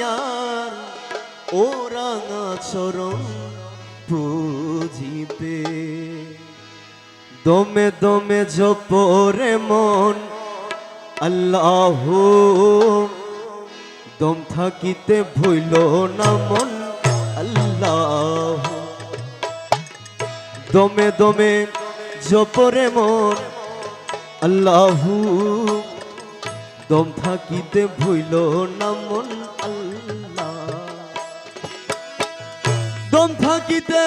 মায়ার ও রাঙা চরণ পুজিতে দমে দমে জপরে মন আল্লাহু দম থাকিতে ভুইল না মন আল্লাহু দমে দমে জপরে মন আল্লাহু দম থাকিতে ভুইল না মন আল্লাহ দম থাকিতে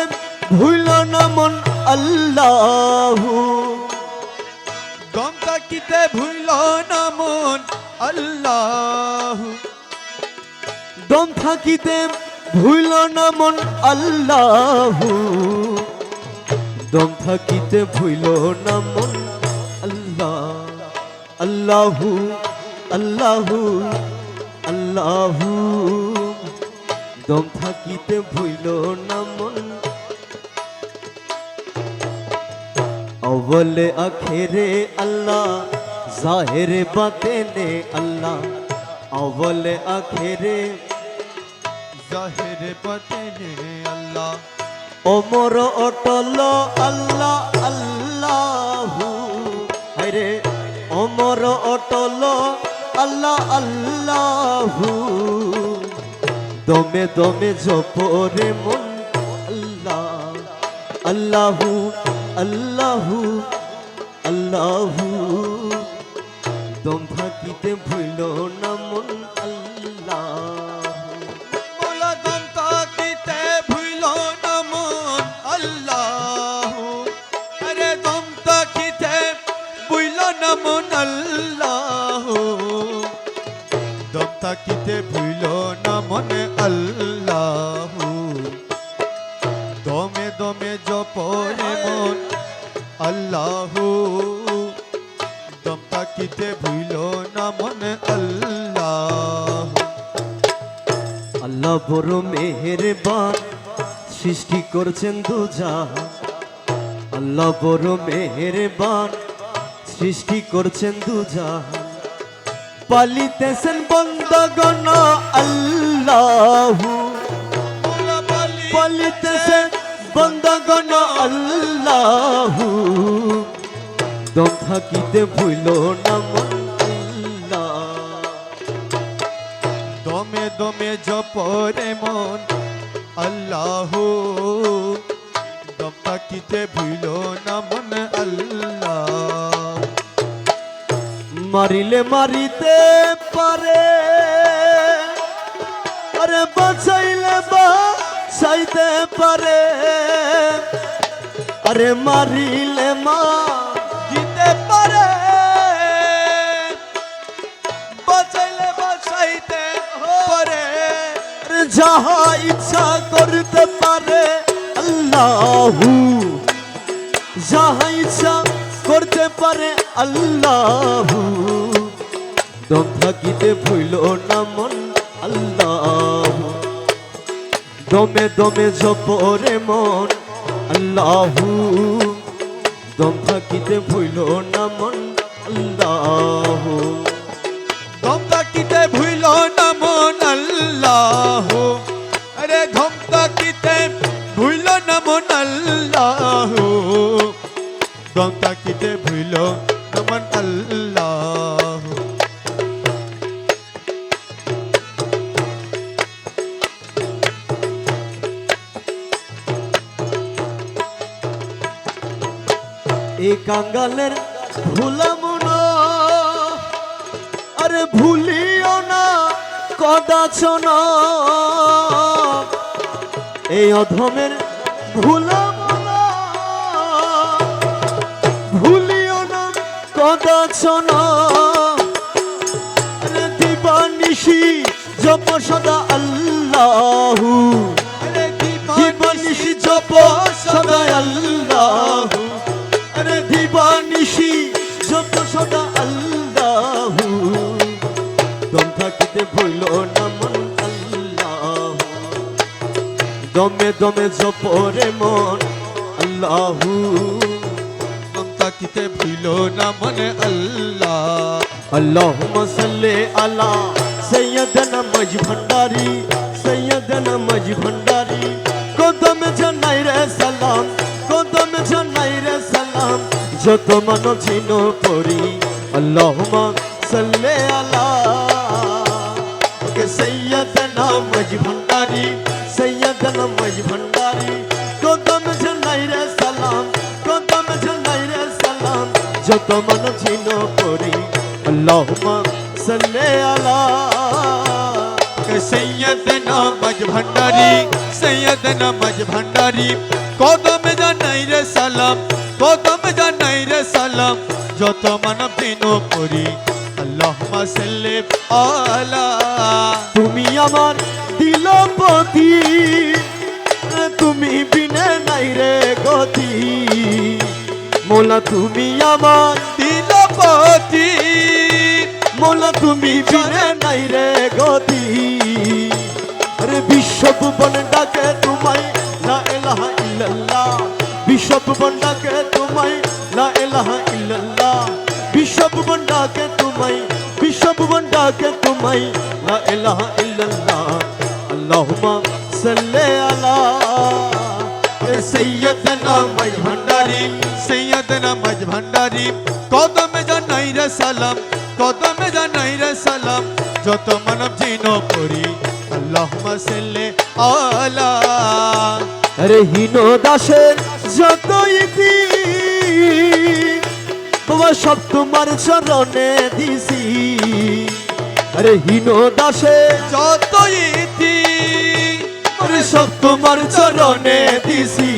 ভুইল না মন আল্লাহু দম থাকিতে ভুইল না মন আল্লাহ দম থাকিতে ভুইল না মন আল্লাহু দম থাকিতে ভুইল না মন আল্লাহ আল্লাহু আল্লাহু আল্লাহু দম থাকিতে ভুইল না মন अव्वल आखिरे अल्लाह जाहिर बातेने अल्लाह अव्वल आखिरे जाहिर बातेने अल्लाह ओमर अटल अल्लाह अल्लाहु हरे ओमर अटल अल्लाह अल्लाहु दमे दमे जपरे मन अल्लाह अल्लाहु अल्लाहु अल्लाहु दम থাকিতে ভুইল না মন আল্লাহ মোলা দম থাকিতে ভুইল না মন আল্লাহ আরে দম থাকিতে ভুইল না মন আল্লাহ দম থাকিতে ভুইল না মন আল্লাহ দমে দমে জপরে মন আল্লাহ দম থাকিতে ভুইল না মন আল্লাহ আল্লাহ বড় মেহেরবান সৃষ্টি করছেন দুজাহান আল্লাহ বড় মেহেরবান সৃষ্টি করছেন দুজাহান পালিতেছেন বন্দগণ আল্লাহু পালিতেছেন বন্দগণ আল্লাহু দম থাকিতে ভুইল না মন আল্লাহ দমে দমে জপরে মন আল্লাহ দম থাকিতে ভুইল না মন আল্লাহ মারিলে মারিতে পারে আরে বাঁচাইলে বাঁচাইতে পারে আরে মারিলে মা দিতে পারে বাঁচাইলে বাঁচাইতে পারে আরে যাহা ইচ্ছা করতে পারে আল্লাহু যাহা ইচ্ছা করতে পারে আল্লাহু দম থাকিতে ভুইল না মন আল্লাহু দমে দমে জপরে মন আল্লাহু দম থাকিতে ভুইল না মন আল্লাহু দম থাকিতে ভুইল না মন আল্লাহ আরে দম থাকিতে ভুইল না মন আল্লাহ দম থাকিতে ভুইল না মন আল্লাহ এই কাঙ্গালের ভুলামন আরে ভুলিও না কদাচন এই অধমের ভুলামন ভুলিও না কদাচন আরে দিবানিশি জপ সদা আল্লাহু আরে দিবানিশি জপ সদা আল্লাহু আরে দিবানিশি জপ সদা আল্লাহু দম থাকিতে ভুইল না মন আল্লাহু দমে দমে জপরে মন আল্লাহু দম থাকিতে ভুইল না মন আল্লাহ আল্লাহুম্মা সাল্লি আলা সৈয়দনা মজ ভান্ডারি সৈয়দনা মজ ভান্ডারি কদম জানাই রে সালাম কদম জানাই রে সালাম যত মানব ছিল পড়ি আল্লাহুম্মা সাল্লি আলা সৈয়দনা মজ ভান্ডারি সৈয়দনা মজ ভান্ডারি কদম জানাই রে সালাম কদম জানাই রে সালাম যত মানব ছিল পড়ি আল্লাহুম্মা সাল্লি আলা সৈয়দনা মজ ভান্ডারি সৈয়দনা মজ ভান্ডারি কদম জানাই রে সালাম কদম জানাই রে সালাম যত মানব দিন পড়ি আল্লাহুম্মা সাল্লি আলা তুমি আমার দিলপতি তুমি বিনে নাই রে গতি মোলা তুমি আমার দিলপতি মোলা তুমি বিনে নাই রে গতি আরে বিশ্বভুবন ডাকে তোমায় লা ইলাহা ইল্লাল্লাহ বিশ্বভুবন ডাকে তোমায় লা ইলাহা ইল্লাল্লাহ বিশ্বভুবন ডাকে তোমায় বিশ্বভুবন ডাকে তোমায় লা ইলাহা ইল্লাল্লাহ আল্লাহুম্মা সাল্লি আলা সৈয়দনা মজ ভান্ডারি সৈয়দনা মজ ভান্ডারি কদম জানাই রে সালাম কদম জানাই রে সালাম যত মানব জিন পড়ি আল্লাহুম্মা সাল্লি আলা আরে হীন দাসের যত ইতি বাবা সব তোমার চরণে দিছি আরে হীন দাসের যত ইতি আরে সব তোমার চরণে দিছি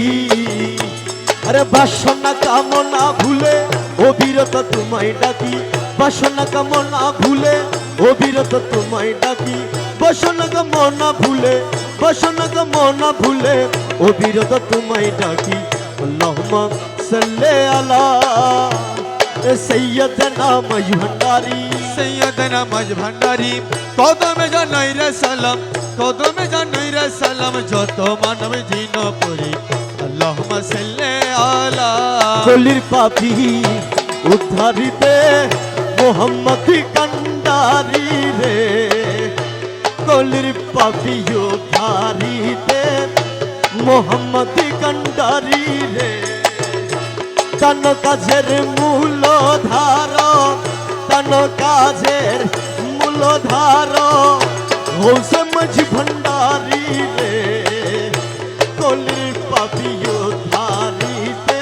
আরে বাসনা কামনা ভুলে অবিরত তোমায় ডাকি বাসনা কামনা ভুলে অবিরত তোমায় ডাকি বাসনা কামনা ভুলে বাসনা কামনা ভুলে অবিরত তোমায় ডাকি আল্লাহুম্মা সাল্লি আলা সৈয়দনা মজ ভান্ডারি সৈয়দনা মজ ভান্ডারি কদম জানাই রে সালাম কদম জানাই রে সালাম যত মানব জিন পড়ি আল্লাহুম্মা সাল্লি আলা কলির পাপি উদ্ধারিতে মোহাম্মদ কান্ডারি রে কলির পাপি উদ্ধারিতে মোহাম্মদ কান্ডারি রে তান কাজের মূল ধার তান কাজের মূল ধার হোসে মজ ভান্ডারি রে কলির পাপি উদ্ধারিতে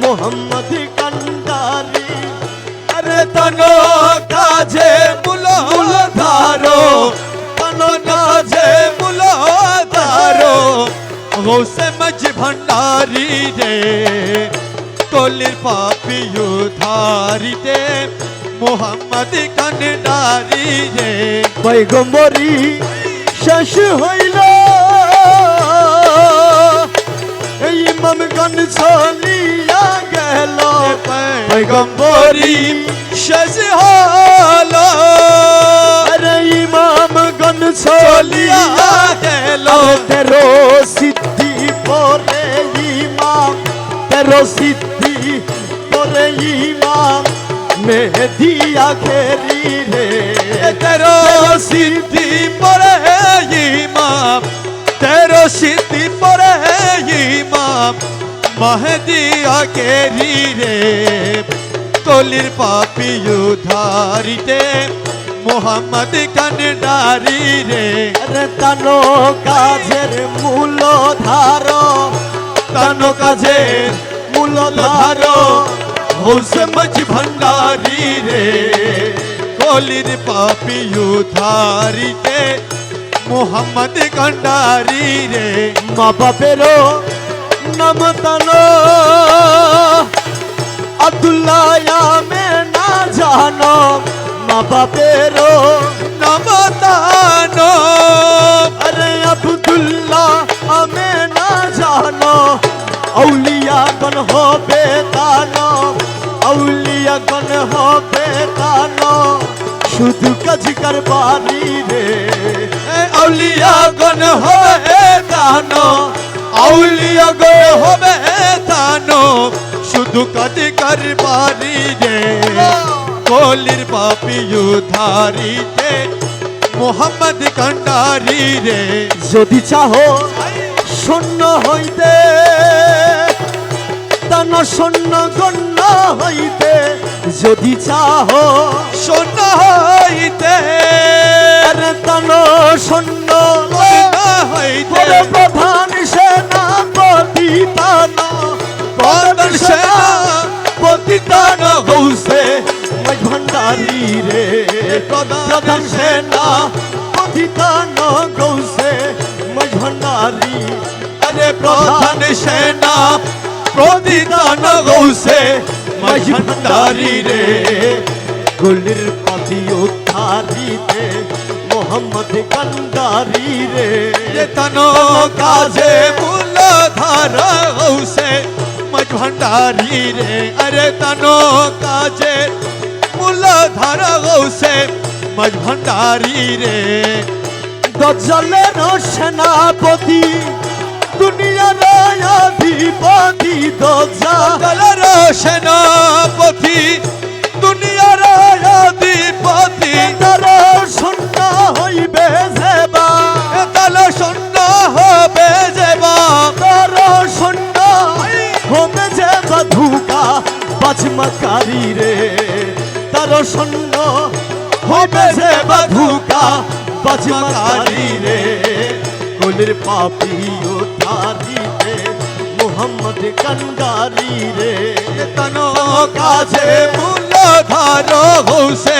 মোহাম্মদ কান্ডারি আরে তান কাজে মূল ধারো তান কাজে মূল ধারো গৌসে মজ ভান্ডারি রে কলির পাপি উদ্ধারিতে মোহাম্মদ কান্ডারি রে পয়গম্বরী শেষ হইল এই ইমামগণ চলিয়া গেল পয়গম্বরী শেষ হলো আরে ইমামগণ চলিয়া গেল তেরো সিদ্ধি পরে ইমাম তেরো সিদ্ধি পরে ইমাম মেহেদি আখেরি রে তেরো সিদ্ধি পরে ইমাম তেরো সিদ্ধি পরে ইমাম মহদি আকেরি রে কলির পাপি উদ্ধারিতে মোহাম্মদ কান্ডারি রে আরে তানো কাজের মূল ধার তানো কাজের মূল ধার হোসে মজ ভান্ডারি রে কলির পাপি উদ্ধারিতে মোহাম্মদ কান্ডারি রে মা বাপেরও নাম তানো আব্দুল্লাহ মে না জানো মা বাপেরও নমতানো আরে আব্দুল্লাহ মে না জানো আউলিয়া গণ হবে তানো আউলিয়া গণ হবে তানো শুধু কাজ করবারি রে আউলিয়া গণ হবে তানো আউলিয়া গণ হবে তানো শুধু কাজ করবারি রে কলির পাপি উদ্ধারিতে মোহাম্মদ কান্ডারি রে যদি চাহো শূন্য হইতে তান শূন্য গণ্য হইতে, যদি চাহো শূন্য হইতে আরে তান শূন্য হইতে প্রধান সেনাপতি তান প্রধান সেনাপতি তান গৌসে মাঝ ভান্ডারি রে, প্রধান সেনাপতি তান গৌসে মাঝ ভান্ডারি, আরে প্রধান সেনা প্রতিদান গৌসে মাঝ ভান্ডারি রে গুলির পাতি উদ্ধারিতে মোহাম্মদ কান্ডারি রে, তনো কাজে মূলধার গৌসে মাঝ ভান্ডারি রে, আরে তনো কাজে মূলধার গৌসে মাঝ ভান্ডারি রে দজ্জালের সেনাপতি দুনিয়ার অধিপতি দজ্জাল দলের সেনাপতি দুনিয়ার অধিপতি তার শূন্য হইবে যেবা, দল শূন্য হবে যেবা তার শূন্য হবে যেবা ধুকা বাজমাকারী রে, তার শূন্য হবে যেবা ধুকা বাজমাকারী রে, কুলের পাপি উদ্ধারিতে মোহাম্মদ কান্ডারি রে, তনো কাজে মূলধার গৌসে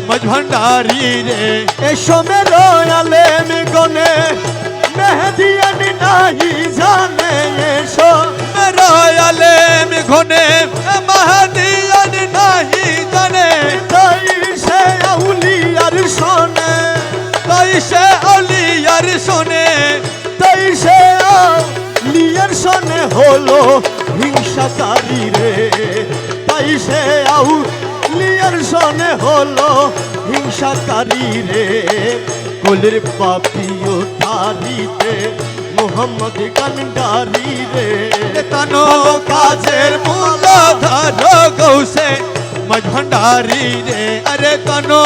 মাঝ ভান্ডারি রে এসো মেরো আলেম গনে মেহেদিয়ান নাহি জানে, এসো রয়ালেম ঘনে মাহাদিয়ান নাহি জানে, তাই সে আউলিয়ার শোনে, তাই সে অলিয়ার শোনে তাই সে আউলিয়ার শোনে হলো হিংসাকারী রে, তাই সে আউলিয়ার শোনে হলো হিংসাকারী রে, কুলের পাপি উদ্ধারিতে মোহাম্মদ কান্ডারি রে, তনো কাজের মূলধার গৌসে মাঝ ভান্ডারি রে, আরে তনো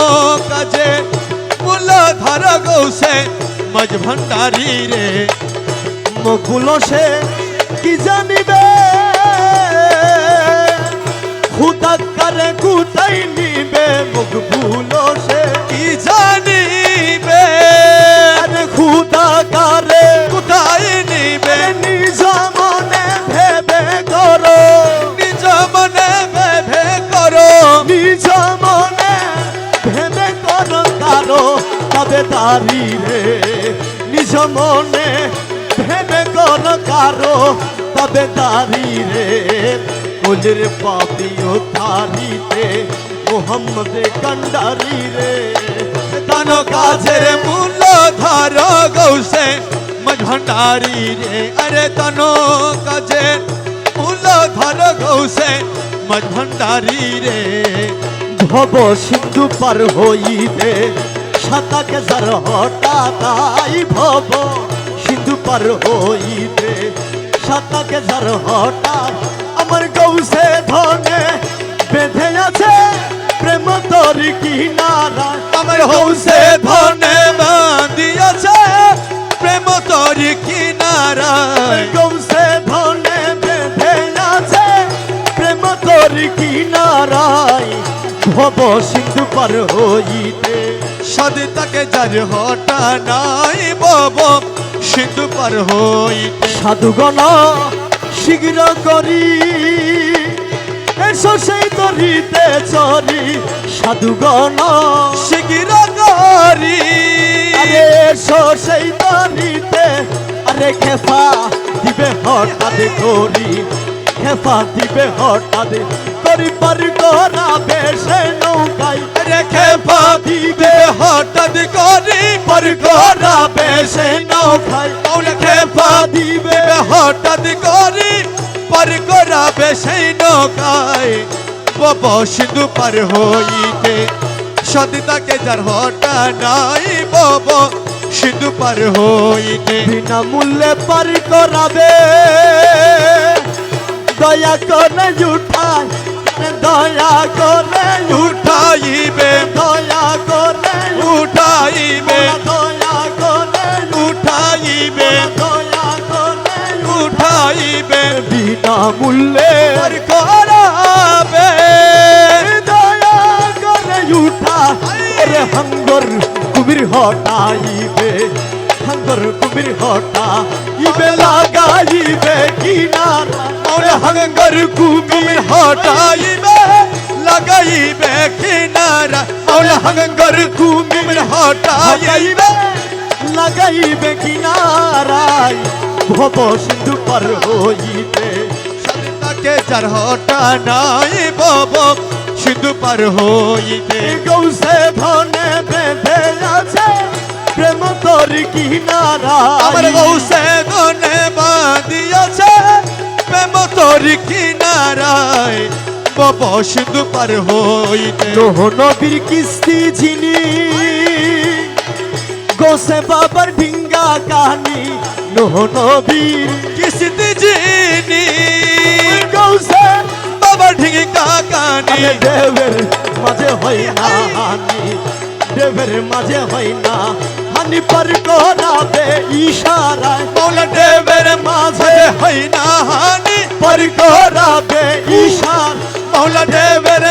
কাজে মূলধার গৌসে মাঝ ভান্ডারি রে মকুল সে কি জানিবে খুদা করে কুতাই নিবে, মকবুল সে কি জানিবে আরে খুদা করে কোথায় নিবে নিজ মনে ভেবে করো, নিজ মনে ভেবে করো নিজ মনে ভেবে করো কারো তবে দাঁড়ি রে, নিজ মনে ভেবে করো কারো তবে দাঁড়ি রে, কুলের পাপি উদ্ধারিতে মোহাম্মদ কান্ডারি রে, তনো কাজের মূলধার গৌসে মাঝ ভান্ডারি রে, আরে তনো কাজের মূলধার গৌসে মাঝ ভান্ডারি রে ভব সিন্ধু পার হইতে সাতাকে যার হঠাৎ ভব সিন্ধু পার হইতে সাতাকে যার হঠাৎ আমার গৌসে ধনে বেঁধে আছে প্রেম তরি কিনারা, আমার হৌসে ধনে বাঁধিয়াছে প্রেম তরি কিনারায় গৌসে ধনে বেঁধে আছে প্রেম তরি কিনারায় ভব সিন্ধু পার হইতে সাদে তাকে যার হটা নাই বব সিন্ধু পার হইতে সাধুগণ শীঘ্র করি এসো সেই তরিতে চরি, সাধুগণ শিগির করি আরে এসো সেই তরিতে, আরে খেফা দিবে হঠাৎ করি, খেফা দিবে হঠাৎ করি পার করাবে সে নৌকায়, রেখে দিবে হঠাৎ করি পার করাবে সে নৌকায়, রেখে দিবে হঠাৎ করি পার করাবে সেই নৌকায় বব সিন্ধু পার হইতে সদিতাকে যার হটা নাই বব সিন্ধু পার হইতে বিনামূল্যে পার করাবে দয়া করে উঠায় দয়া করে উঠাইবে দয়া করে উঠাইবে দয়া করে উঠাইবে দয়া করে উঠাইবে বিনামূল্যে আর করাবে দয়া করে উঠা রে হাঙ্গর কুমির হটাইবে হাঙ্গর কুমির হটাইবে লাগাইবে কিনারা ওরে হাঙ্গর কুমির হটাইবে লাগাইবে কিনারা ওরে হাঙ্গর কুমির হটাইবে লাগাইবে কিনারায় ভব সিন্ধু পার হইবে তাকে যার হটা নাই বব সিন্ধু পার হইতে গৌসে ধনে বেঁধে আছে প্রেম তোর কিনারায় আমার গৌসে ধনে বাঁধিয়াছে প্রেম তোর কিনারায় বব সিন্ধু পার হইতে নোহ নবীর কিস্তি ঝিনি গোসে বাবার ঢিঙ্গা কাহানি নোহ নবীর কিস্তি জিনি গৌসে বাবা ঢিঙ্গি কাকানি আরে দেবের মাঝে হয় না হানি দেবের মাঝে হয় না হানি পর করাবে ইশারায় মৌলা দেবের মাঝে হয় না হানি পর করাবে ইশার মৌলা দেবের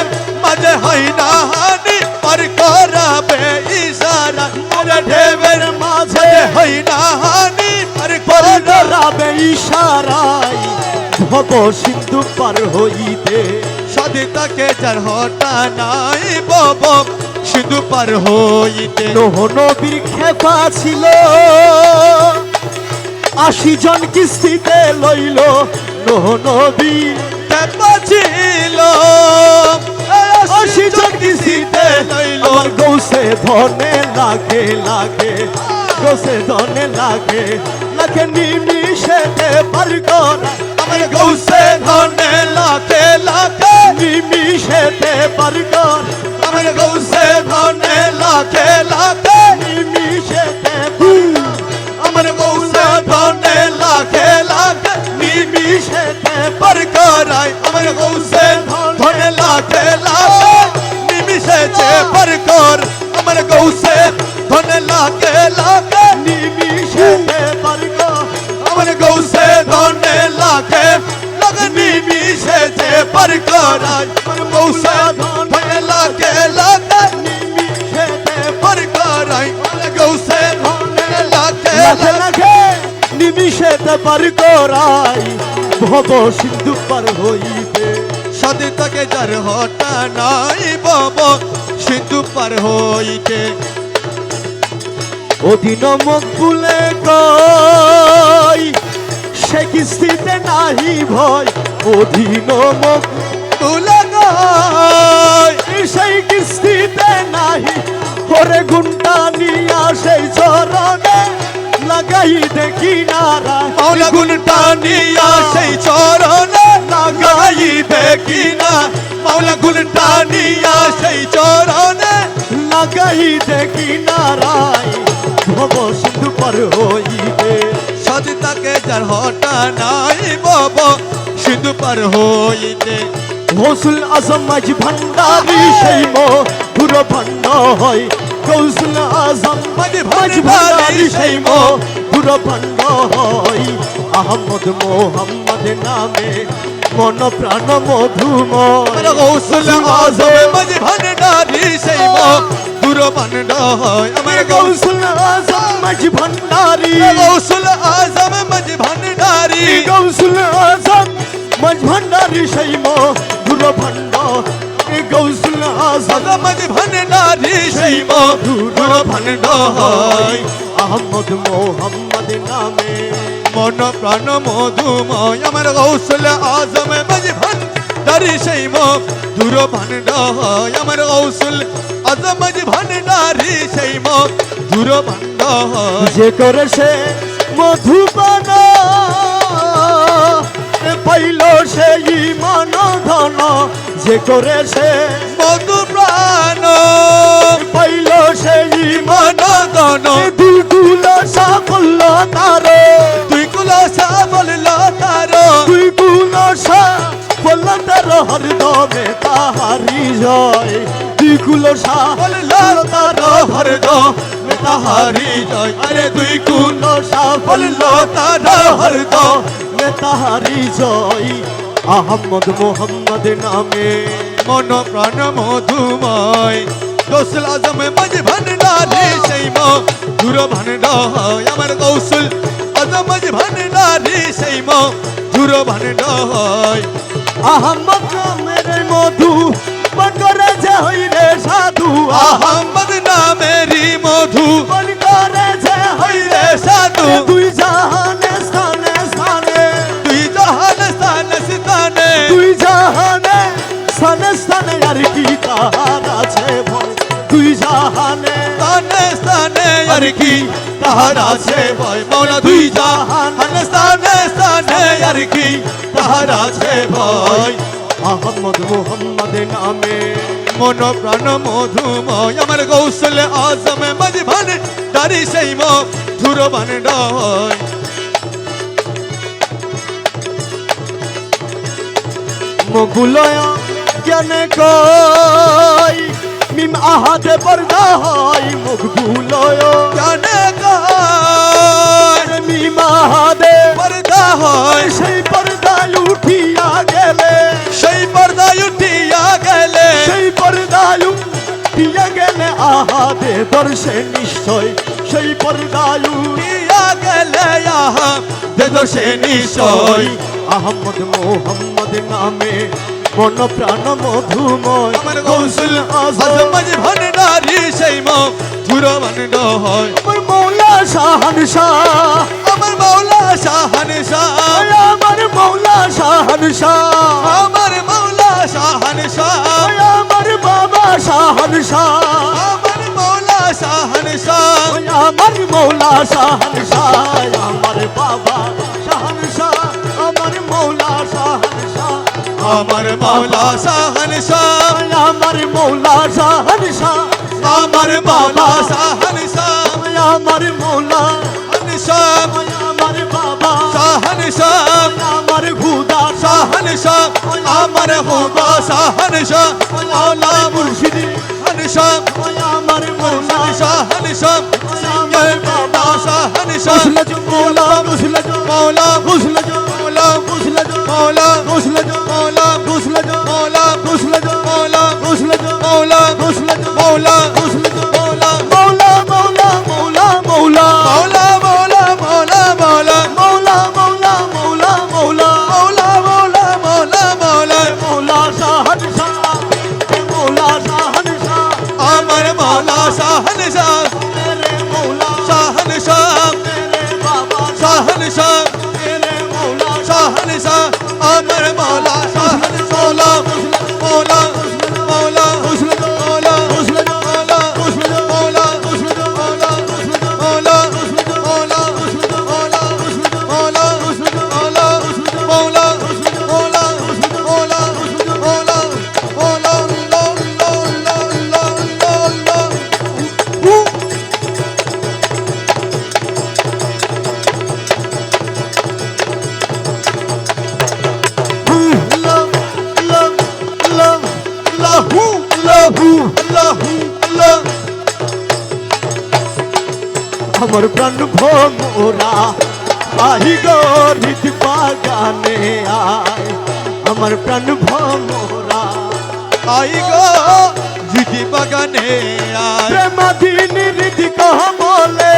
মাঝে হয় না হানি পর করাবে ইশারা মৌলা দেবের মাঝে হয় না হানি পর পর করাবে করাবে ইশারায় ভব সিন্ধু পার হইতে সদিতাকে যার হটা নাই বব সিন্ধু পার হইতে নোহ নবীর খেপা ছিল ৮০ জন কিস্তিতে লইল নোহ নবী ছিল ৮০ জন কিস্তিতে লইল আমার গৌসে ধনে লাগে লাগে গৌসে ধনে লাগে লাগে নিমিষেতে পার করা আমার গৌসে ধনে লাখে লাখে নিমিষেতে পার কর আমার গৌসে ধনে লাখে লাখে নিমিষেতে আমার গৌসে ধনে লাখে লাখে নিমিষেতে পর করাই আমার গৌসে ধনে লাখে লাখে নিমিশেছে পর কর আমার গৌসে ধনে লাখে লাখে নিমিষেতে পার কর আমার গৌসে ধনে লাখে লাখে নিমিশেছে পর করাই আমার গৌসে ধনে লাখে লাখে নিমিষেতে পর করাই আমার গৌসে ধনে লাখে লাখে লাখে লাখে নিমিষেতে পার করাই ভব সিন্ধু পার হইবে সদিতাকে যার হটা নাই বব সিন্ধু পার হইতে অধীন মুখ ভুলে কই সে কিস্তিতে নাহি ভয় অধীন মুখ তুলে গায় সেই কিস্তিতে নাহি ওরে গুন্ডা নিয়া সেই চরণে লাগাই দেখি নারা মৌলা গুণ টানিয়া সেই চরণে লাগাইবে কিনা মৌলা গুণ টানিয়া সেই চরণে লাগাই দেখি নারাই ভব সিন্ধু পার হইবে সদিতাকে যার হটা নাই বব সিন্ধু পার হইতে গৌসুল আজম মাঝ ভান্ডারি সেই মধুর ভান্ড হয় গৌসুল আজম মাঝ ভান্ডারি সেই মধুর ভান্ড হয় আহমদ মোহাম্মদ নামে মন প্রাণ মধুময় গৌসুল আজম মাঝ ভান্ডারি সেই দূর ভান্ড হয় আমার গৌসুল আজম মাঝ ভান্ডারি গৌসুল আজম মাঝ ভান্ডারি গৌসুল আজম মাঝ ভান্ডারি সেই মধুর ভান্ড গৌসুল আজম মাঝ ভান্ডারি সেই দূর ভান্ড হয় আহমদ মোহাম্মদ নামে মন প্রাণ মধুময় আমার গৌসুল আজম মাঝ ভান্ডারি সেই দূর ভান্ড হয় আমার গৌসুল আজম মাঝ ভান্ডারি সেই দূর ভান্ড হয় যে করে সে মধুপান পাইল সেই মান ধন যে করে সে মধু প্রাণ পাইল সেই মান মন দন দুগুল সাফল্য তার তুই কুল সাবল তার দুই গুণ সাফল্য তার হরদমে তারি জয় আরে দুই কুল কুল সাফল্য তারা হরদ তাহারি জয় আহমদ মোহাম্মদ নামে মন প্রাণ মধুময় গৌসুল আজম মাঝ ভান্ডারি সেই মধুর ভান্ডার আমার গৌসুল আজম মাঝ ভান্ডারি সেই মধুর ভান্ডার আহমদ নামের মধু বনরে যে হই রে সাধু আহমদ নামেরি মধু বনরে যে হই রে সাধু দুই জাহানে স্থানে স্থানে তুই জাহান স্থান স্থানে দুই জাহানে স্থানে স্থানে আর কি তাহার আছে ভয় দুই জাহানে স্থানে স্থানে আর কি তাহার আছে ভয় মৌলা দুই জাহান স্থানে স্থানে আর কি তাহার আছে ভয় আহমদ মোহাম্মদ নামে মন প্রাণ মধুময় আমার গৌসল আজম মাঝ ভান্ডারি সেই মধুর ভান্ডার মগুলয় জ্ঞানে কই মিম আহাদে পর্দা হয় মগুলয় জানে গায় মিম আহাদে পর্দা হয় সেই পর্দায় উঠিয়া গেলে সেই পর্দায় উঠিয়া গেলে সেই পর্দায় উঠিয়া গেলে আহাদে দর্শে নিশ্চয় সেই পর্দায় উঠিয়া গেলে আহা দেদো সে নিশ্চয় আহমদ মোহাম্মদ নামে মন প্রাণ মধুময় আমার গৌসুল আজম মাঝ ভান্ডারি সেই মধুর ভান্ডার আমার মৌলা শাহানশাহ আমার মৌলা শাহানশাহ আমার মৌলা শাহানশাহ আমার মৌলা শাহানশাহ আমার বাবা শাহানশাহ আমার মৌলা শাহানশাহ আমার মৌলা শাহানশাহ আমার বাবা শাহানশাহ আমার মৌলা শাহানশাহ আমার মৌলা শাহানশাহ আমার মৌলা শাহানশাহ আমার মৌলা শাহানশাহ আমার মৌলা শাহানশাহ আমার বাবা শাহানশাহ আমার খুদা শাহানশাহ আমার হুবা শাহানশাহ মৌলা মুর্শিদি শাহানশাহ আমার মৌলা শাহানশাহ সিঙ্গল বাবা শাহানশাহ মুসলজ মৌলা মুসলজ মৌলা মুসলজ মৌলা মুসলজ মৌলা মুসলজ মৌলা মুসলজ মৌলা মুসলজ মৌলা মুসলজ মৌলা মুসলজ মৌলা মুসলজ মৌলা মৌলা মৌলা মৌলা মৌলা মৌলা মৌলা মৌলা মৌলা মৌলা মৌলা মৌলা মৌলা মৌলা মৌলা মৌলা মৌলা মৌলা শাহানশাহ মৌলা শাহানশাহ আমার মৌলা শাহানশাহ মেরে মৌলা শাহানশাহ মেরে বাবা শাহানশাহ মেরে মৌলা শাহানশাহ আমার মৌলা শাহানশাহ মৌলা মৌলা মুসলজ মৌলা মুসলজ মৌলা মুসলজ মৌলা মুসলজ মৌলা মুসলজ মৌলা মুসলজ মৌলা মুসলজ মৌলা মুসলজ মৌলা মুসলজ মৌলা মৌলা মৌলা মৌলা মৌলা মৌলা লো লো লো লো লো লো love love love লাহু লাহু লাহু লাহু আমার প্রাণ ভোমরা আহি গো হৃদ বাগানে আয় আমার প্রাণ ভোমরা আই গো যদি বাগানে আয় প্রেমাধীন হৃদ কমলে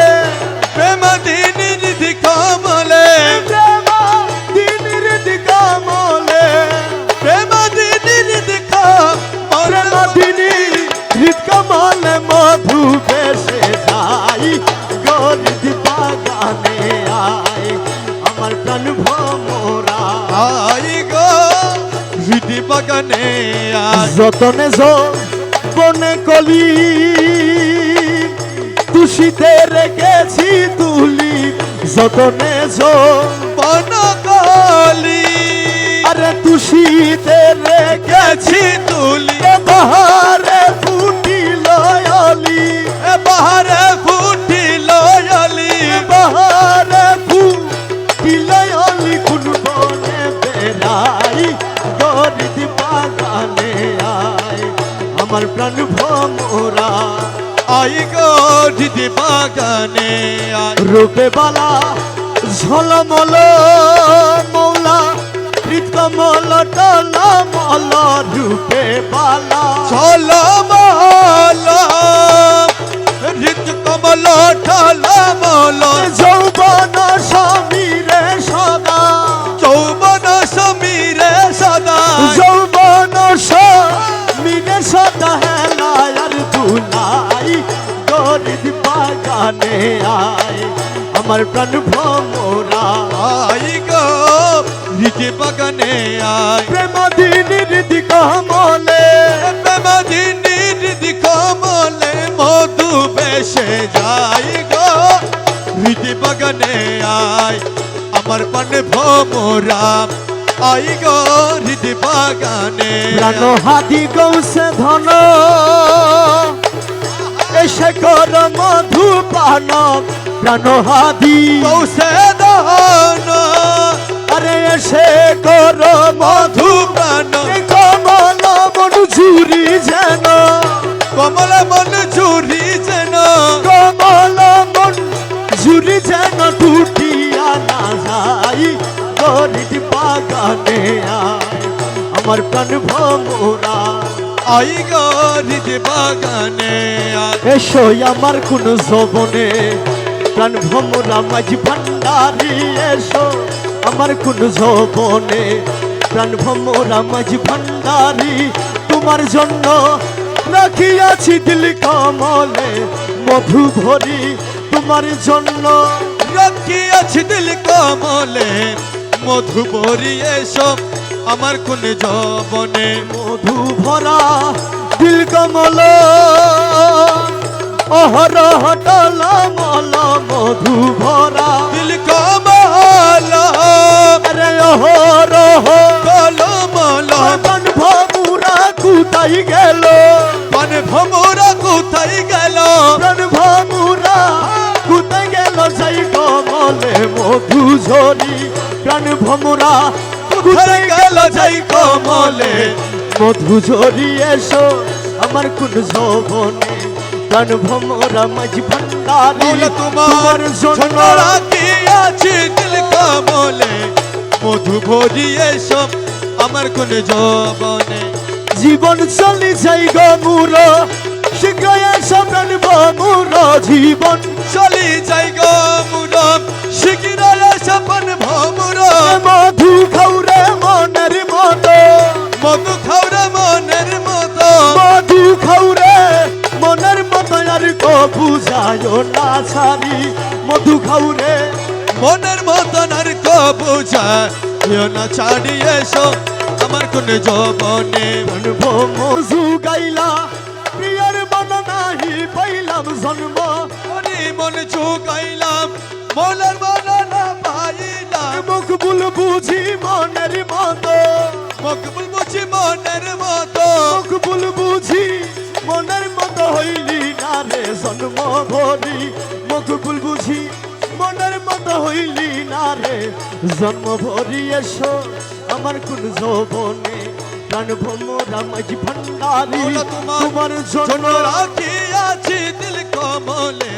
প্রেমাধীন হৃদি কমলে প্রেমাধীন হৃদ কমলে প্রেমাধীন হৃদি কমলে প্রেমাধীন হৃদ কমলে মধু বেশে যাই গো হৃদ বাগানে আয় আমার প্রাণ ভোমরা আই গো যদি বাগানে আয় যতনে বনে কলি তুষিতে রেখেছি তুলি যতনে বনকলি আরে তুষিতে রেখেছি গেছি তুলি বাহারে ফুটিল অলি বাহারে ফুটিল অলি বাহারে ফুটিল অলি কোন বনে বেড়াই গরিব বাগানে আয় আমার প্রাণ ভোমরা আই গো হৃদি বাগানে আয় রূপে বালা ঝলমল মৌলা কৃতমল টলমল রূপে বালা ঝলমল হৃদ কমল ঠলমল যৌবন সমীরে সদা যৌবন সমীরে সদা যৌবন সমীরে সদা হেলায়ার দুলাই গরিব বাগানে আয় আমার প্রাণ ভ্রমরা আই গো হৃদি বাগানে আয় প্রেমাধীন হৃদি কমলে প্রেমাধীনি হৃদি কমলে মধু বেশে যাই গো হৃদি বাগানে আয় আমার প্রাণ ভ্রমরা আই গো হৃদি বাগানে প্রাণ হাদি গৌসে ধন এসে কর মধু পান প্রাণ হাদি কৌশে দহন আরে এসে কর মধু মধু প্রাণ কমল মঞ্জুরি যেন কমল মন চুরি যেন কমল মঞ্জুরি যেন টুটিয়া না যাই গরিব বাগানে আয় আমার প্রাণ ভ্রমরা আই গো হৃদি বাগানে আয় এসো আমার কোন যৌবনে প্রাণ ভ্রমরা মাঝি ভান্ডারি এসো আমার কোন যৌবনে প্রাণ ভ্রমরা মাঝি ভান্ডারি তোমার জন্য রাখিয়াছি দিল কমলে মধু ভরি তোমার জন্য রাখিয়াছি দিল কমলে মধু ভরি এসো আমার কোন যৌবনে মধু ভরা দিল কমল অহরহ টলমল মধু ভরা দিল কমল রে অহরহ কলমল মন ভমুরা কুতাই গেল বন ভমরা কোথায় গেল প্রাণ ভমুরা কুতাই গেল যাই কমলে মধু ঝরি প্রাণ ভমুরা কোথায় গেল যাই কমলে মধু ঝরি এসো আমার কোন যৌবনে প্রাণ ভমরা মাঝি ভান্ডারি মৌলা তোমার জন্য রাখিয়াছি দিল কমলে মধু ভরি এসো আমার কোন যৌবনে জীবন চলি যাই গমুর শীঘ্র এসো প্রাণ ভমুর জীবন চলি যাই গো মুরম শিগির এসো বন ভমর মধু খাউরে মনের মতো মধু খাওরে মনের মতো মধু খাউরে মনের মতো আর কো বুঝায় না ছাড়ি মধু খাউরে মনের মতন আর কবুঝা না ছাড়ি এসো আমার কোন যৌবনে মজু গাইলা প্রিয়র মন নাহি পাইলাম জন্ম মনে মন চুকাইলাম মনের মন না পাইলাম মকবুল বুঝি মনের মতো মকবুল বুঝি মনের মতো মকবুল বুঝি মনের মতো হইলি না রে জন্ম ভরি মকবুল বুঝি মনের মতো হইলি না রে জন্ম ভরি এসো আমার কোন যৌবনে প্রাণ ভমরা মাঝি ভান্ডারি মৌলা তোমার জন্য জন্য রাখিয়াছি দিল কমলে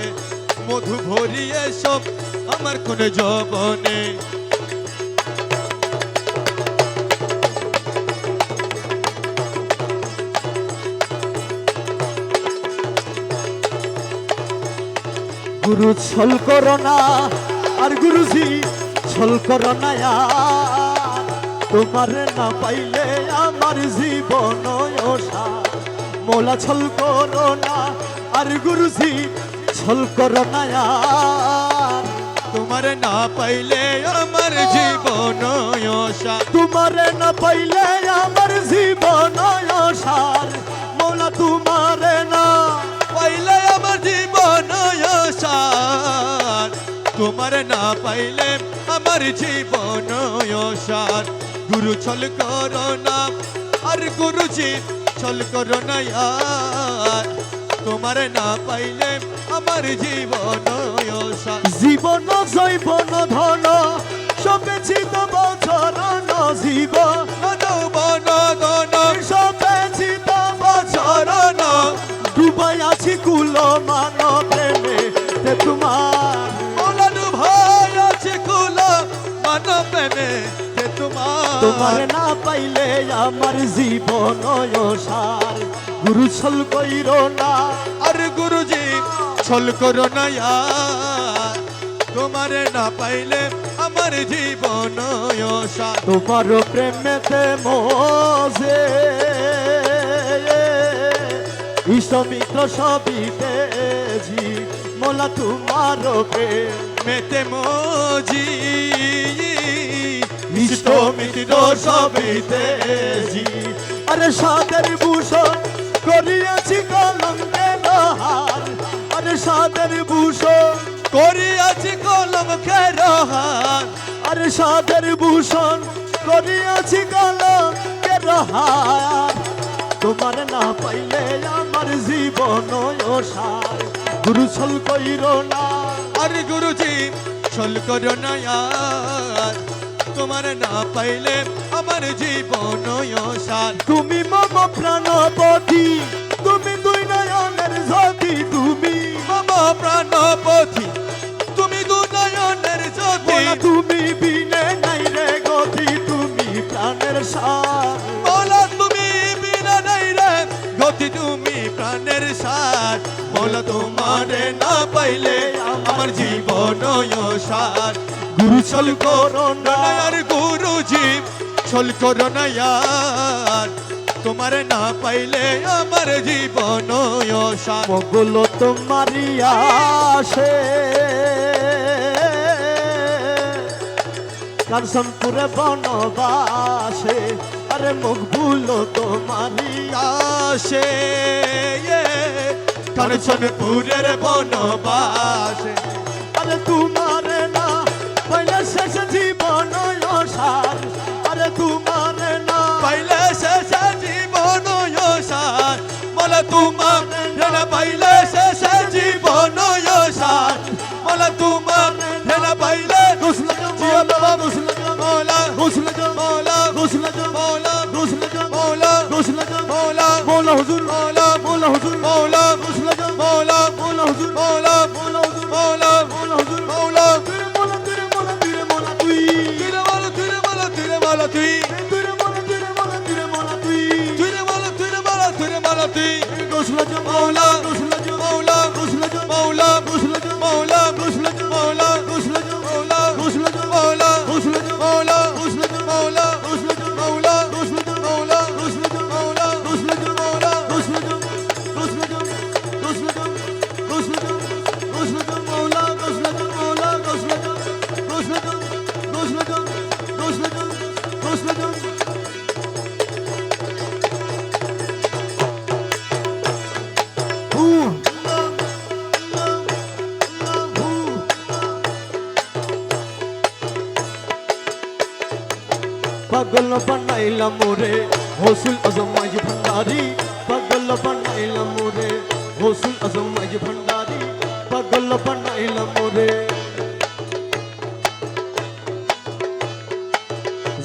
মধু ভরি এসো আমার কোন যৌবনে গুরু ছল করো না আর গুরুজি ছল করো না আর তোমার না পাইলে আমার জীবন ওষা মোলা ছল করো না আর গুরুজি ছল করো না আর তোমার না পাইলে আমার জীবন আশা তোমার না পাইলে আমার জীবন ওষার মোলা তোমার না পাইলে আমার জীবন আশা তোমার না পাইলে আমার জীবন আশা গুরু ছল করো না আর গুরুজি ছল করো না আর তোমার না পাইলে আমার জীবন আশা জীবন জৈবন ধন সবেছি তো বছর জীবন যৌবন ধন সবেছি তো বছর চরণ ডুবাই আছি কুল তোমার না পাইলে আমার জীবন সার গুরু ছল কইর না আর গুরুজি ছল করো না ইয়ার, তোমারে না পাইলে আমার জীবন সার। তোমার প্রেমেতে মোজে ইষ্টমিত্র সবই তেজি মোলা তোমার প্রেম মেতে মজি ইষ্ট মিত্র সবই তেজি। আরে সাদের ভূষণ করিয়াছি কলঙ্কের হার, আরে সাদের ভূষণ করিয়াছি কলম খেরহার, আরে সাদের ভূষণ করিয়াছি কলঙ্কের হার। তোমার না পাইলে আমার জীবন সার গুরু ছল কইর না আর গুরুজি ছল করো না ইয়ার, তোমার না পাইলে আমার জীবন সার। তুমি মম প্রাণপতি তুমি দুই নয়নের জ্যোতি তুমি মম প্রাণপথি তুমি দুনয়নের জ্যোতি, বলা তুমি বিনে নাই রে গতি তুমি প্রাণের সার বলা তুমি বিনা নাই রে গতি তুমি প্রাণের সার। বলা তোমারে না পাইলে আমার জীবন সার। গুরু ছল করো না আর গুরুজি ছল করো না ইয়ার, তোমারে না পাইলে আমার জীবন সার। মগল তোমারি আসে কাঞ্চনপুরে বনবাসে আরে মকবুল তোমারি আসে কাঞ্চনপুরের বনবাসে, আরে তোমার না পাইলে শেষ জীবন সার আরে তোমার না পাইলে শেষ জীবন সার। বলে তোমার না পাইলে শেষ জীবন সার। বলে তোমার না পাইলে ঘুষল জিয়া বাবা মৌলা ঘুষল মৌলা ঘুষল মৌলা ঘুষল মৌলা ঘুষল মৌলা মৌলা হুজুর মৌলা মৌলা হুজুর মৌলা ঘুষল মৌলা মৌলা হুজুর মৌলা মৌলা হুজুর মৌলা মৌলা হুজুর মৌলা তুই মোলা তুই মোলা তুই মোলা তুই তুইরে বলো তুইরে বলো তুইরে বলো তুই তুই মোলা তুই মোলা তুই মোলা তুই তুইরে বলো তুইরে বলো তুইরে বলো তুই। ঘুষল মৌলা ঘুষল মৌলা ঘুষল মৌলা ঘুষল মৌলা ঘুষল মৌলা ঘুষল মৌলা ঘুষল মৌলা ঘুষল মৌলা ঘুষল মৌলা ঘুষল মৌলা ঘুষল মৌলা ঘুষল মৌলা ঘুষল মৌলা ঘুষল ঘুষল ঘুষল ঘুষল ঘুষল মৌলা ঘুষল মৌলা ঘুষল ঘুষল ঘুষল ঘুষল ঘুষল পাগল বানাইলাম মোরে হোসুল আজম মাঝ ভান্ডারি পাগল বানাইলাম মোরে হোসুল আজম মাঝ ভান্ডারি পাগল বানাইলাম মোরে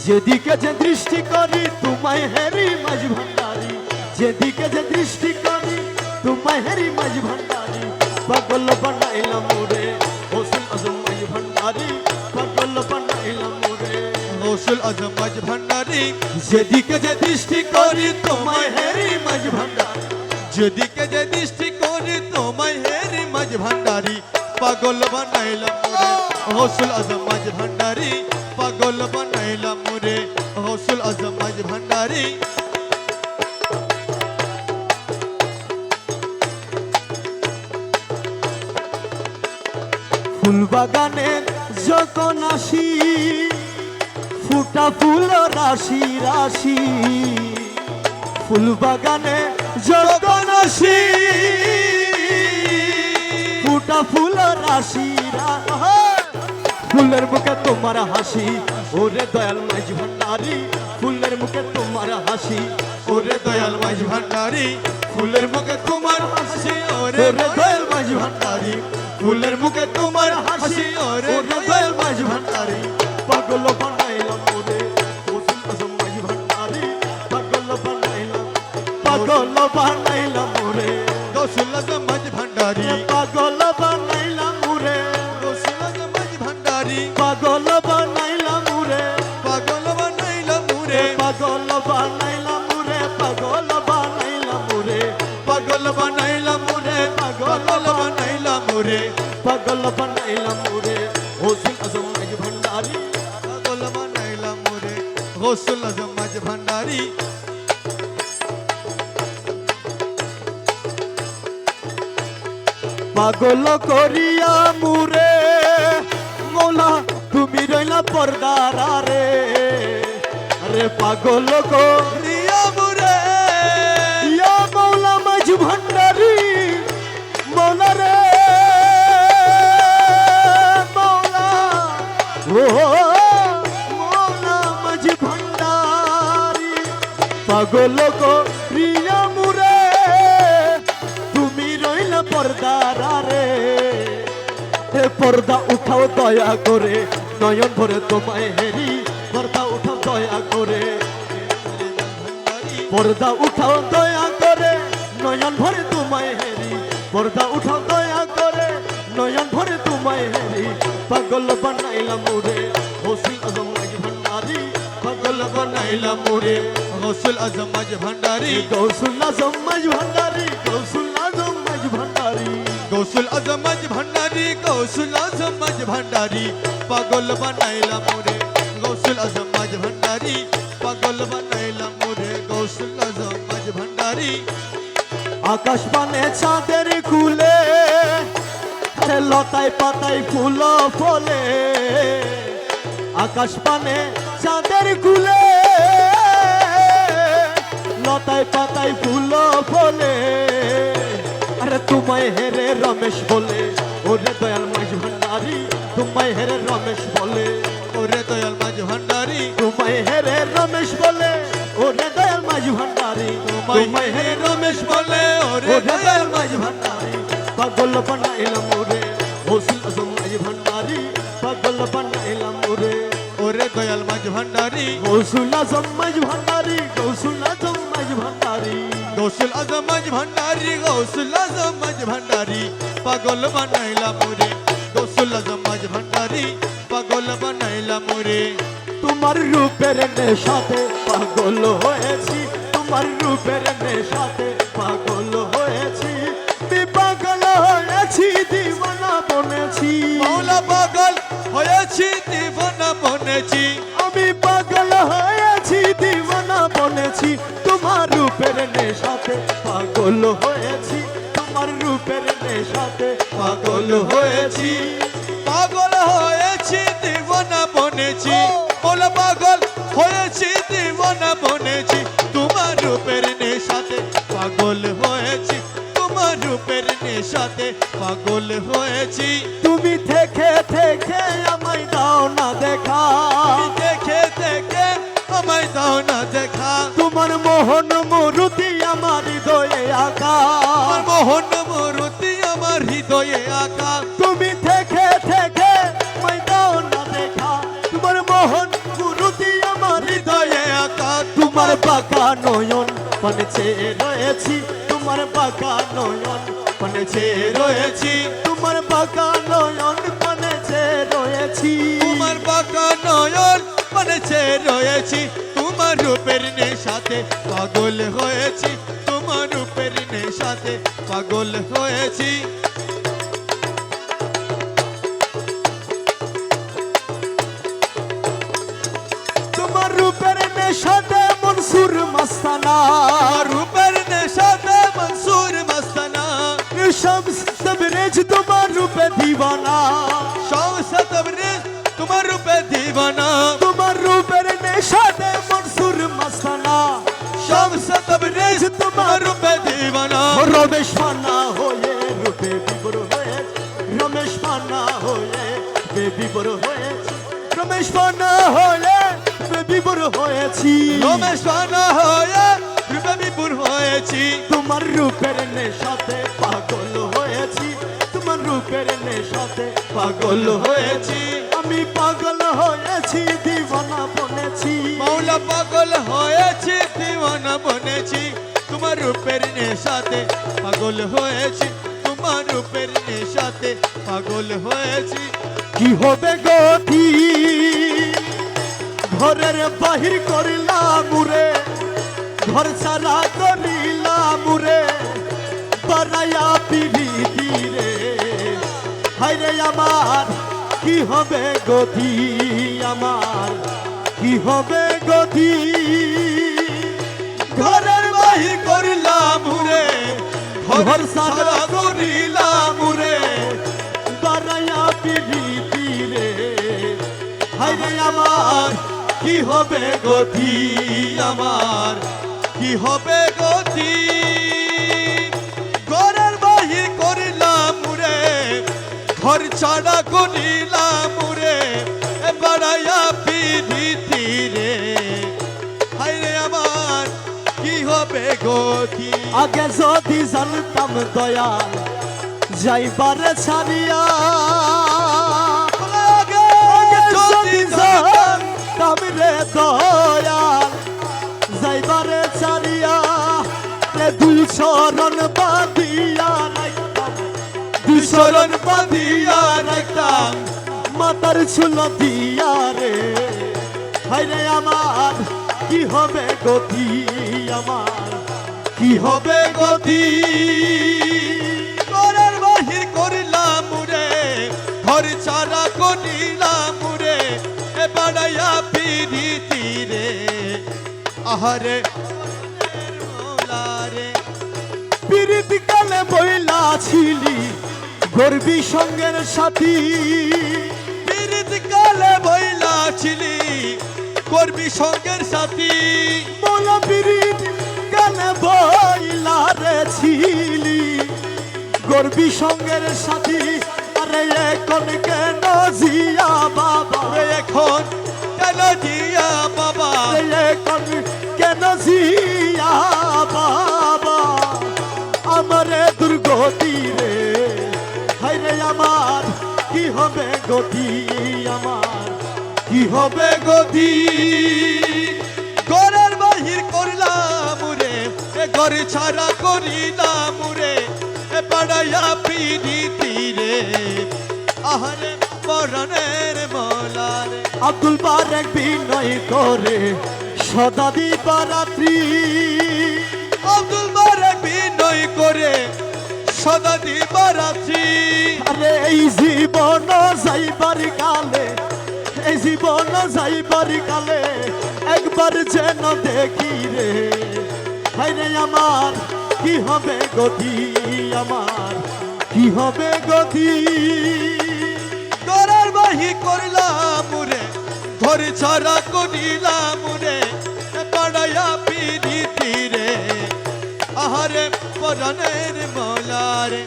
যেদিকে যে দৃষ্টি করি তোমায় হেরি মাঝ ভান্ডারি যেদিকে যে দৃষ্টি করি তোমায় হেরি মাঝ ভান্ডারি পাগল বানাইলাম মোরে হোসুল আজম মাঝ ভান্ডারি পাগল বানাইলাম মোরে রসুল আজম মাঝ ভান্ডারি, যেদিকে যে দৃষ্টি করি তোমায় হেরি মাঝ ভান্ডারি যেদিকে যে দৃষ্টি করি তোমায় হেরি মাঝ ভান্ডারি পাগল বানাইলাম মোরে রসুল আজম মাঝ ভান্ডারি পাগল বানাইলাম মোরে রসুল আজম মাঝ ভান্ডারি। ফুল বাগানে যখন আসি ফুটা ফুল রাশি রাশি ফুল বাগানে যখন আসি ফুটা ফুল রাশি ফুলের মুখে তোমার হাসি ওরে দয়াল মাঝ ভান্ডারি ফুলের মুখে তোমার হাসি ওরে দয়াল মাঝ ভান্ডারি ফুলের মুখে তোমার হাসি ওরে ওরে দয়াল মাঝ ভান্ডারি ফুলের মুখে তোমার হাসি ওরে ওরে দয়াল মাঝ ভান্ডারি পাগল বানাইলাম ওরে হোসেন আজম মাঝ ভান্ডারি পাগল বানাইলাম ওরে রসুল আজম মাঝ ভান্ডারি পাগল বানাইলাম ওরে রসুল আজম মাঝ ভান্ডারি পাগল বানাইলাম ওরে পাগল বানাইলাম পাগল বানাইলাম মোরে গৌসুল আজম মাঝ ভান্ডারি পাগল বানাইলাম মোরে গৌসুল আজম মাঝ ভান্ডারি পাগল করিয়া মুরে মৌলা তুমি রইলা পর্দার রে আরে পাগল রিয়া মোরে ইয়া মৌলা মাঝ ভান্ডারি মৌলা রে মৌলা ও মৌলা মাঝ ভান্ডারি পাগল করিয়া মুরে তুমি রইলা পর্দার রে হে পর্দা উঠাও দয়া করে নয়ন ভরে তোমায় হেরি পর্দা উঠাও দয়া করে পর্দা উঠাও দয়া করে নয়ন ভরে তোমায় হেরি পর্দা উঠাও দয়া করে নয়ন ভরে তোমায় হেরি পাগল বানাইলাম মোরে গৌসুল আজম মাঝ ভান্ডারি পাগল বানাইলাম মোরে গৌসুল আজম মাঝ ভান্ডারি গৌসুল আজম মাঝ ভান্ডারি গৌসুল আজম মাঝ ভান্ডারি গৌসুল আজম মাঝ ভান্ডারি গৌসুল আজম মাঝ ভান্ডারি পাগল বানাইলাম মোরে গৌসুল আজম মাঝ ভান্ডারি পাগল বানাইলাম মোরে গৌসুল আজম মাঝ ভান্ডারি আকাশ পানে চাঁদের কুলে আরে লতায় পাতায় ফুল ফলে আকাশ পানে চাঁদের কুলে লতায় পাতায় ফুল ফলে আরে তোমায় হেরে রমেশ বলে ওরে দয়াল মাঝ ভান্ডারি তোমায় হেরে রমেশ বলে ওরে দয়াল মাঝ ভান্ডারি তোমায় হেরে রমেশ বলে ওরে দয়াল মাঝ ভান্ডারি তোমায় হে রমেশ বলে ওরে ওরে দয়াল দয়াল মাঝ ভান্ডারি পাগল বানাইলাম ওরে গৌসুল আজম মাঝ ভান্ডারি পাগল বানাইলাম ওরে ওরে দয়াল মাঝ ভান্ডারি গৌসুল আজম মাঝ ভান্ডারি গৌসুল আজম মাঝ ভান্ডারি গৌসুল আজম মাঝ ভান্ডারি গৌসুল আজম মাঝ ভান্ডারি পাগল বানাইলাম মোরে গৌসুল আজম মাঝ ভান্ডারি পাগল বানাইলাম মোরে তোমার রূপের নেশাতে পাগল হয়েছি তোমার রূপের নেশাতে পাগল হয়েছি পাগল হয়েছি দিওয়ানা বনেছি মৌলা পাগল হয়েছি দিওয়ানা বনেছি আমি পাগল হয়েছি দিওয়ানা বনেছি তোমার রূপের নেশাতে পাগল হয়েছি তোমার রূপের নেশাতে পাগল হয়েছি পাগল হয়েছি দিওয়ানা বনেছি মৌলা পাগল হয়েছি দিওয়ানা বনেছি তোমার রূপের নেশাতে পাগল হয়েছি তোমার রূপের নেশাতে পাগল হয়েছি তুমি থেকে থেকে আমায় দাও না দেখা দেখে দেখে আমায় দাও না দেখা তোমার মোহন মরুতি আমার হৃদয়ে আঁকা আমার মোহন মূর্তি আমার হৃদয়ে আঁকা তুমি থেকে থেকে আমায় দাও না দেখা তোমার মোহন মরুতি আমার হৃদয়ে হৃদয়ে আঁকা তোমার বাঁকা নয়ন পানে চেয়ে রয়েছি তোমার বাঁকা নয়ন পানে চেয়ে রয়েছি তোমার বাঁকা নয়ন পানে চেয়ে রয়েছি তোমার বাঁকা নয়ন মনেছে রয়েছি তোমার রূপের নেশাতে পাগল হয়েছি তোমার রূপের নেশাতে পাগল হয়েছি তোমার রূপের নেশাতে মনসুর মাস্তানা আমার রূপের নেশাতে মনসুর মস্তানা শামস তবরেজ তোমার রূপে দিওয়ানা শামসা তবরেজ তোমার রূপে দিওয়ানা তোমার রূপের নেশাতে মনসুর মাস্তানা শামসা তবরেজ তোমার রূপে দিওয়ানা রমেশ পানা হয়ে রূপে বিবর হয়েছে রমেশ পানা হয়ে বিবর হয়েছে রমেশ পানা হয়ে বিবর হয়েছি রমেশ পানা হয়ে রূপে বিপুর হয়েছি তোমার রূপের নেশাতে পাগল হয়েছি তোমার রূপের নেশাতে পাগল হয়েছি আমি পাগল হয়েছি দিওয়ানা বনেছি মৌলা পাগল হয়েছি দিওয়ানা বনেছি তোমার রূপের নেশাতে পাগল হয়েছি তোমার রূপের নেশাতে পাগল হয়েছি কি হবে গতি ঘরের বাহির করিলাম মুরে ঘর সারা করিলাম মুরে বারায়া পিড়ি রে হায়রে আমার কি হবে গতি, আমার কি হবে গতি। ঘরের বাহির করিলাম রে, ঘর সারা করিলাম রে, বারায়া পিড়িতি রে। হায়রে আমার কি হবে গতি, আমার কি হবে গতি। ঘরের বাহির করিলাম রে, ঘর ছাড়া করিলাম রে, বাড়াইয়া পিড়িতি রে। হায়রে আমার কি হবে গতি। আগে যদি জানতাম দয়াল যাইবারে ছাড়িয়া, আগে যদি জানতাম রে দয়াল যাইবারে ছাড়িয়া, দুই চরণ বাঁধিয়া রাখতাম, দুই চরণ বাঁধিয়া রাখতাম, মাতার চুল দিয়া রে। হায়রে আমার কি হবে গতি, আমার কি হবে গতি। ঘরের বাহির করিলাম রে, ঘর ছাড়া করিলাম রে, বাড়াইয়া পিড়িতি রে। আহারে রে, পীড়িত কালে বইলা ছিলি গর্বী সঙ্গের সাথী, পিড়িত কালে বইলা ছিলি করবি সঙ্গের সাথী। মোলা পীড়িত কালে বইলা রে ছিলি গর্বী সঙ্গের সাথী। আরে এখন কেন জিয়া বাবা, এখন কেন দিয়া বাবা, আরে এখন কেন জিয়া বাবা, আমারে দুর্গতি রে। হায়রে আমার কি হবে গতি, আমার কি হবে গতি। ঘরের বাহির করলাম রে, ঘর ছাড়া করিলাম রে, বাড়াইয়া পিড়িতি রে। আহারে মরণের মলা রে, আব্দুল বারেক বিনয় করে সদা দিবারাত্রি, আব্দুল বারেক বিনয় করে সদা দিবারাত্রি। আরে এই জীবন যাইবার কালে, এই জীবন যাইবার কালে একবার যেন দেখি রে। হায়রে আমার কি হবে গতি, আমার কি হবে গতি। ঘরের বাহির করলাম রে, ঘর ছাড়া করিলাম রে, বাড়াইয়া পিড়িতি রে। আহারে মরণের মলা রে,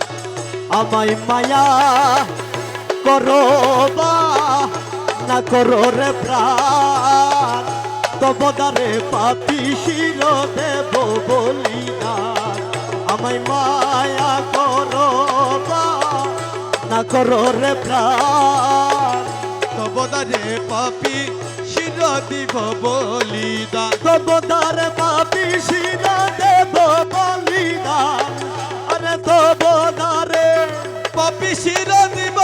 আমায় মায়া করো বা না করো রে প্রাণ, তবদারে পাপি শির দেব বলিদান। আমায় মায়া করো বা না করো রে প্রাণ, তবদারে পাপি শির দিব বলিদান। তবদারে পাপি শির দেব বলিদান। আরে তবদারে পাপি শির দিব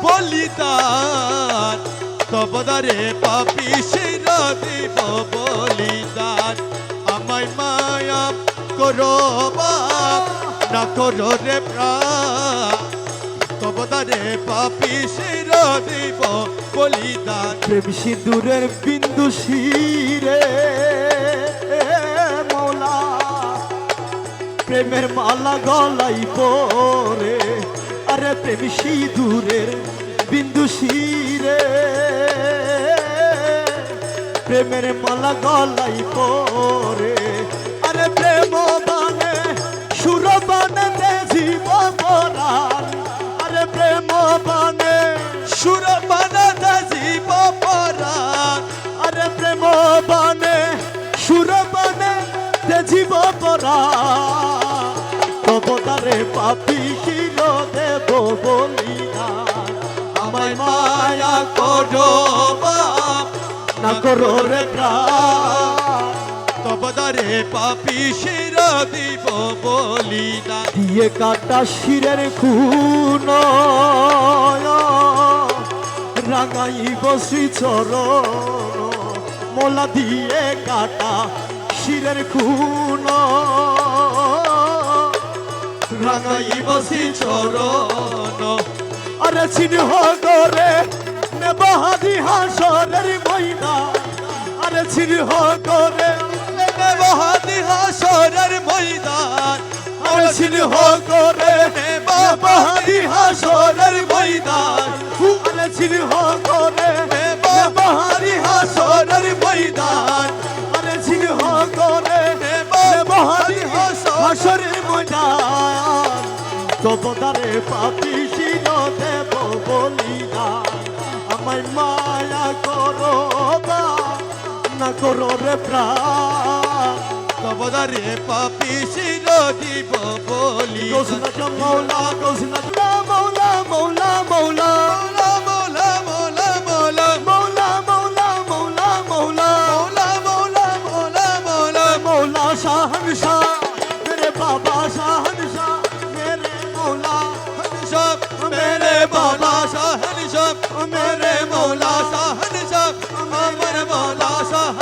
বলিদান, তবদারে পাপি শির দিব বলিদান। আমায় মায়া করো বাপ, না করো রে প্রাণ, তবদারে পাপি শির দিব বলিদান। প্রেম সিঁদুরের বিন্দু শিরে মৌলা, প্রেমের মালা গলাই পরে। আরে প্রেম সিঁদুরের বিন্দু শিরে, প্রেমের মালা গলাই পরে। আরে প্রেম বানে সুর বানে দে জীব পরাণ, আরে প্রেম বানে সুর বানাদা জীব পরাণ, আরে প্রেম বানে সুর বানে দে জীব পরাণ। তবদারে পাপি শির দেব বলিদান। আমায় মায়া করো বাপ, না করো রে প্রাণ, তবদারে পাপি শির দিব বলিদান। দিয়ে কাটা শিরের খুন রাঙাইব শ্রীচরণ। মোলা দিয়ে কাটা শিরের খুন রাঙাইব শ্রীচরণ। আরে সিংহ করে নেব হাদি হাসরের ময়দান আরে সিংহ করে নেব হাদি হাসরের ময়দান আরে সিংহ করে নেব হাদি হাসরের ময়দান আরে সিংহ করে নেব হাদি হাসরের ময়দান আরে সিংহ করে নেব হাদি হাসরের ময়দান তবদারে পাপি শির দেব বলিদান আমায় মায়া করো বা না করো রে প্রাণ তবদারে পাপি শির দিব বলি গোসনা মৌলা গোসনা মৌলা মৌলা মৌলা মৌলা মৌলা মৌলা মৌলা মৌলা মৌলা মৌলা মৌলা মৌলা মৌলা মৌলা মৌলা मौला शाहनशाह मेरे बाबा शाहनशाह मेरे मौला सब मेरे मौला शाहन सब मेरे मौला शाहन सब अमर मौला शाह